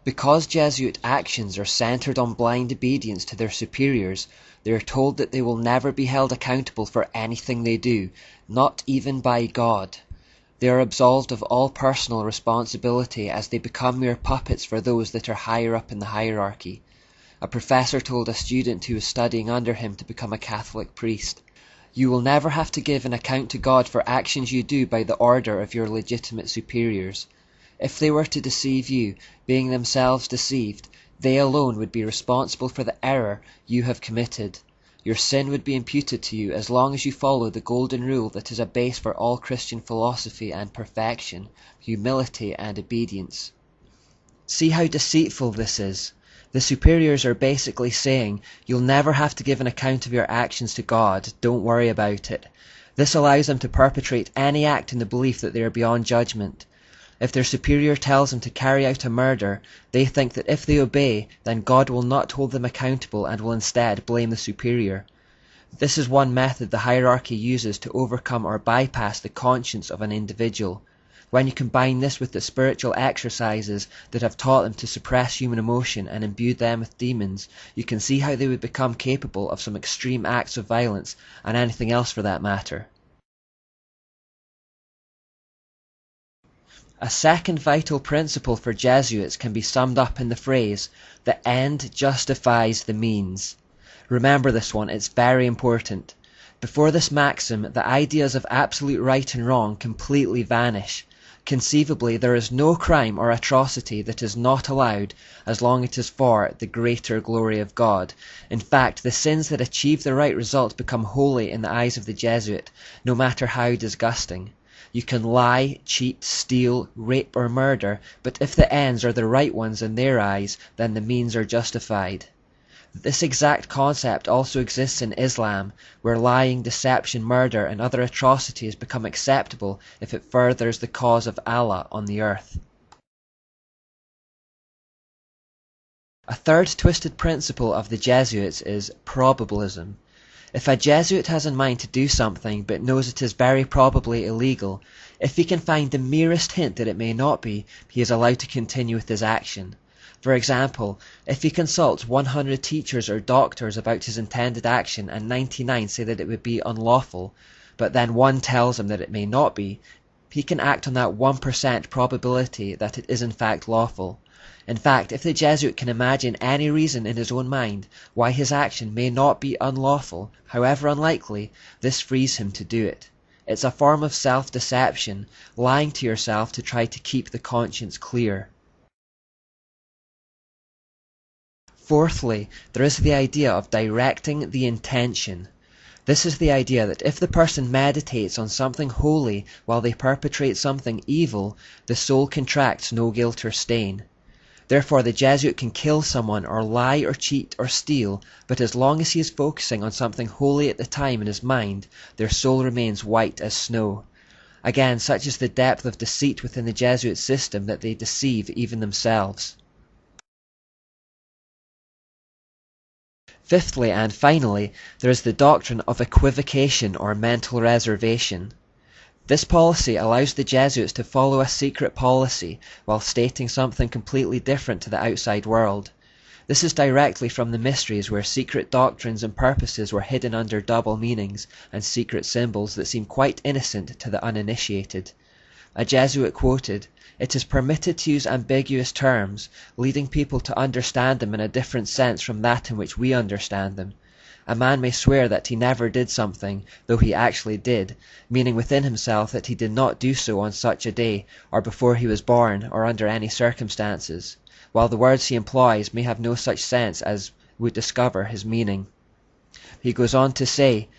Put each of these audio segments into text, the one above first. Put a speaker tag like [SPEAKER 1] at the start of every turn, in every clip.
[SPEAKER 1] Because Jesuit actions are centered on blind obedience to their superiors, they are told that they will never be held accountable for anything they do, not even by God. They are absolved of all personal responsibility as they become mere puppets for those that are higher up in the hierarchy. A professor told a student who was studying under him to become a Catholic priest, "You will never have to give an account to God for actions you do by the order of your legitimate superiors. If they were to deceive you, being themselves deceived, they alone would be responsible for the error you have committed. Your sin would be imputed to you as long as you follow the golden rule that is a base for all Christian philosophy and perfection, humility and obedience." See how deceitful this is. The superiors are basically saying, you'll never have to give an account of your actions to God, don't worry about it. This allows them to perpetrate any act in the belief that they are beyond judgment. If their superior tells them to carry out a murder, they think that if they obey, then God will not hold them accountable and will instead blame the superior. This is one method the hierarchy uses to overcome or bypass the conscience of an individual. When you combine this with the spiritual exercises that have taught them to suppress human emotion and imbued them with demons, you can see how they would become capable of some extreme acts of violence, and anything else for that matter. A second vital principle for Jesuits can be summed up in the phrase, "the end justifies the means." Remember this one, it's very important. Before this maxim, the ideas of absolute right and wrong completely vanish. Conceivably, there is no crime or atrocity that is not allowed as long as it is for the greater glory of God. In fact, the sins that achieve the right result become holy in the eyes of the Jesuit, no matter how disgusting. You can lie, cheat, steal, rape or murder, but if the ends are the right ones in their eyes, then the means are justified. This exact concept also exists in Islam, where lying, deception, murder and other atrocities become acceptable if it furthers the cause of Allah on the earth. A third twisted principle of the Jesuits is probabilism. If a Jesuit has in mind to do something but knows it is very probably illegal, if he can find the merest hint that it may not be, he is allowed to continue with his action. For example, if he consults 100 teachers or doctors about his intended action and 99 say that it would be unlawful, but then one tells him that it may not be, he can act on that 1% probability that it is in fact lawful. In fact, if the Jesuit can imagine any reason in his own mind why his action may not be unlawful, however unlikely, this frees him to do it. It's a form of self-deception, lying to yourself to try to keep the conscience clear. Fourthly, there is the idea of directing the intention. This is the idea that if the person meditates on something holy while they perpetrate something evil, the soul contracts no guilt or stain. Therefore the Jesuit can kill someone or lie or cheat or steal, but as long as he is focusing on something holy at the time in his mind, their soul remains white as snow. Again, such is the depth of deceit within the Jesuit system that they deceive even themselves. Fifthly and finally, there is the doctrine of equivocation or mental reservation. This policy allows the Jesuits to follow a secret policy while stating something completely different to the outside world. This is directly from the mysteries where secret doctrines and purposes were hidden under double meanings and secret symbols that seem quite innocent to the uninitiated. A Jesuit quoted, "It is permitted to use ambiguous terms, leading people to understand them in a different sense from that in which we understand them. A man may swear that he never did something, though he actually did, meaning within himself that he did not do so on such a day, or before he was born, or under any circumstances, while the words he employs may have no such sense as would discover his meaning." He goes on to say,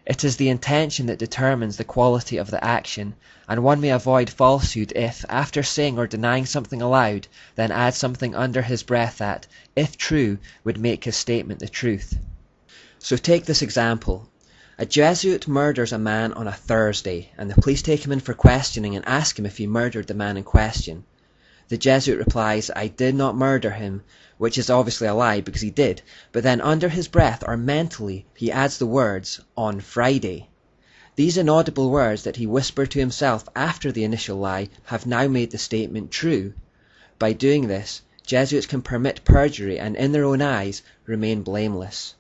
[SPEAKER 1] "It is the intention that determines the quality of the action, and one may avoid falsehood if, after saying or denying something aloud, then add something under his breath that, if true, would make his statement the truth." So take this example. A Jesuit murders a man on a Thursday, and the police take him in for questioning and ask him if he murdered the man in question. The Jesuit replies, "I did not murder him," which is obviously a lie because he did, but then under his breath or mentally he adds the words, "on Friday." These inaudible words that he whispered to himself after the initial lie have now made the statement true. By doing this, Jesuits can permit perjury and, in their own eyes, remain blameless.